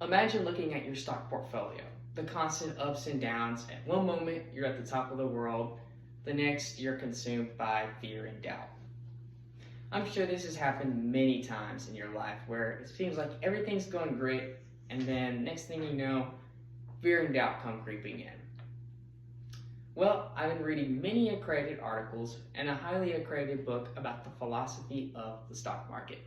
Imagine looking at your stock portfolio, the constant ups and downs. At one moment, you're at the top of the world, the next, you're consumed by fear and doubt. I'm sure this has happened many times in your life where it seems like everything's going great, and then next thing you know, fear and doubt come creeping in. Well, I've been reading many accredited articles and a highly accredited book about the philosophy of the stock market.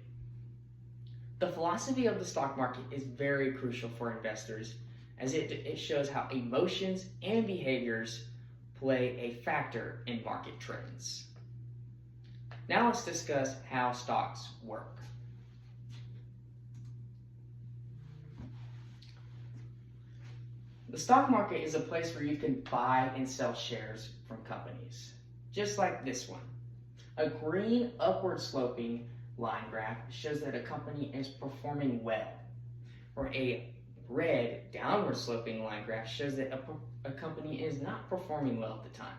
The philosophy of the stock market is very crucial for investors as it shows how emotions and behaviors play a factor in market trends. Now let's discuss how stocks work. The stock market is a place where you can buy and sell shares from companies, just like this one. A green upward sloping line graph shows that a company is performing well, or a red downward sloping line graph shows that a company is not performing well at the time.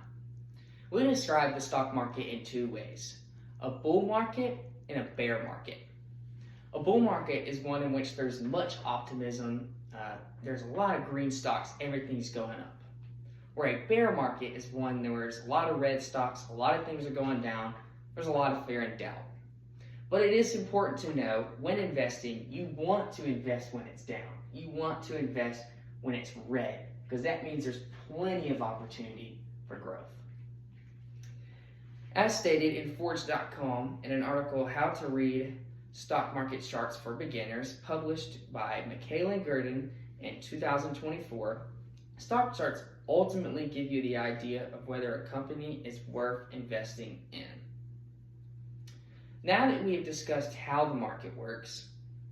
We describe the stock market in two ways: a bull market and a bear market. A bull market is one in which there's much optimism, there's a lot of green stocks, everything's going up. Where a bear market is one where there's a lot of red stocks, a lot of things are going down, there's a lot of fear and doubt. But it is important to know when investing, you want to invest when it's down. You want to invest when it's red, because that means there's plenty of opportunity for growth. As stated in Forge.com in an article, How to Read Stock Market Charts for Beginners, published by Michaela Gurdon in 2024, stock charts ultimately give you the idea of whether a company is worth investing in. Now that we have discussed how the market works,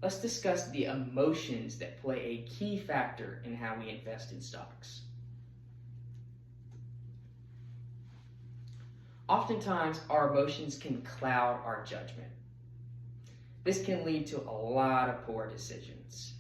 let's discuss the emotions that play a key factor in how we invest in stocks. Oftentimes, our emotions can cloud our judgment. This can lead to a lot of poor decisions.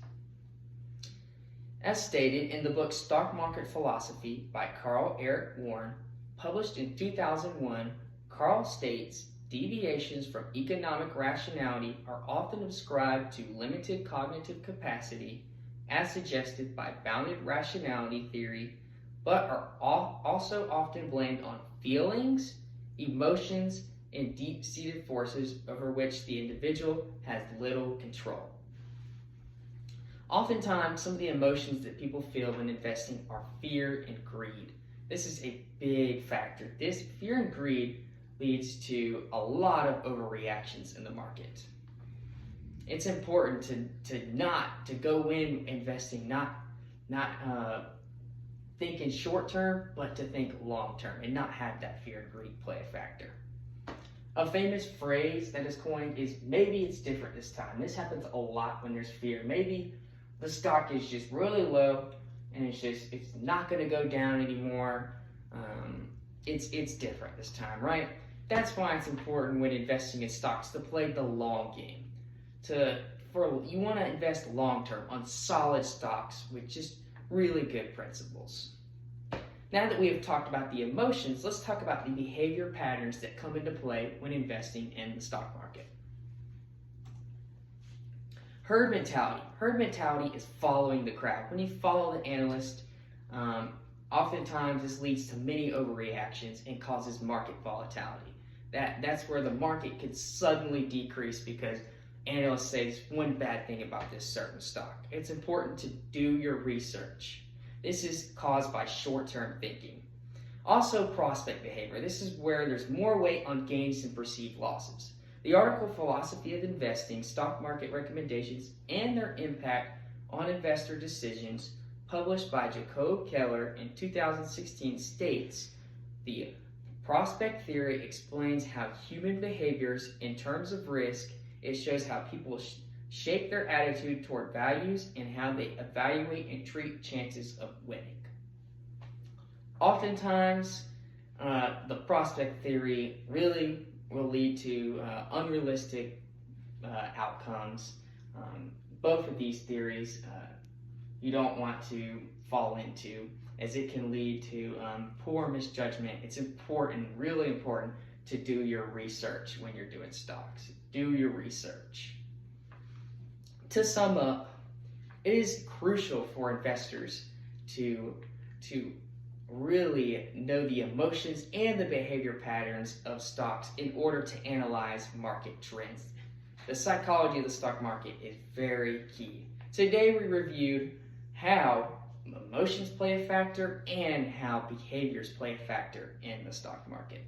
As stated in the book Stock Market Philosophy by Carl Eric Warren, published in 2001, Carl states, deviations from economic rationality are often ascribed to limited cognitive capacity, as suggested by bounded rationality theory, but are also often blamed on feelings, emotions, and deep-seated forces over which the individual has little control. Oftentimes, some of the emotions that people feel when investing are fear and greed. This is a big factor. This fear and greed leads to a lot of overreactions in the market. It's important to go in investing, not thinking short term, but to think long term and not have that fear and greed play a factor. A famous phrase that is coined is, maybe it's different this time. This happens a lot when there's fear. Maybe the stock is just really low and it's not going to go down anymore. It's different this time, right? That's why it's important when investing in stocks to play the long game. You want to invest long term on solid stocks with just really good principles. Now that we have talked about the emotions, let's talk about the behavior patterns that come into play when investing in the stock market. Herd mentality. Herd mentality is following the crowd. When you follow the analyst, oftentimes this leads to many overreactions and causes market volatility. That's where the market could suddenly decrease because analysts say this one bad thing about this certain stock. It's important to do your research. This is caused by short-term thinking. Also, prospect behavior. This is where there's more weight on gains than perceived losses. The article Philosophy of Investing, Stock Market Recommendations, and Their Impact on Investor Decisions, published by Jacob Keller in 2016, states the prospect theory explains how human behaviors in terms of risk. It shows how people shape their attitude toward values and how they evaluate and treat chances of winning. Oftentimes, the prospect theory really will lead to unrealistic outcomes. Both of these theories you don't want to fall into, as it can lead to poor misjudgment. It's important, really important, to do your research when you're doing stocks. Do your research. To sum up, It is crucial for investors to really know the emotions and the behavior patterns of stocks in order to analyze market trends. The psychology of the stock market is very key. Today we reviewed how emotions play a factor and how behaviors play a factor in the stock market.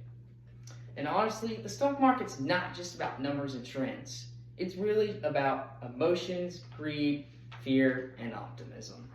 And honestly, the stock market's not just about numbers and trends. It's really about emotions, greed, fear, and optimism.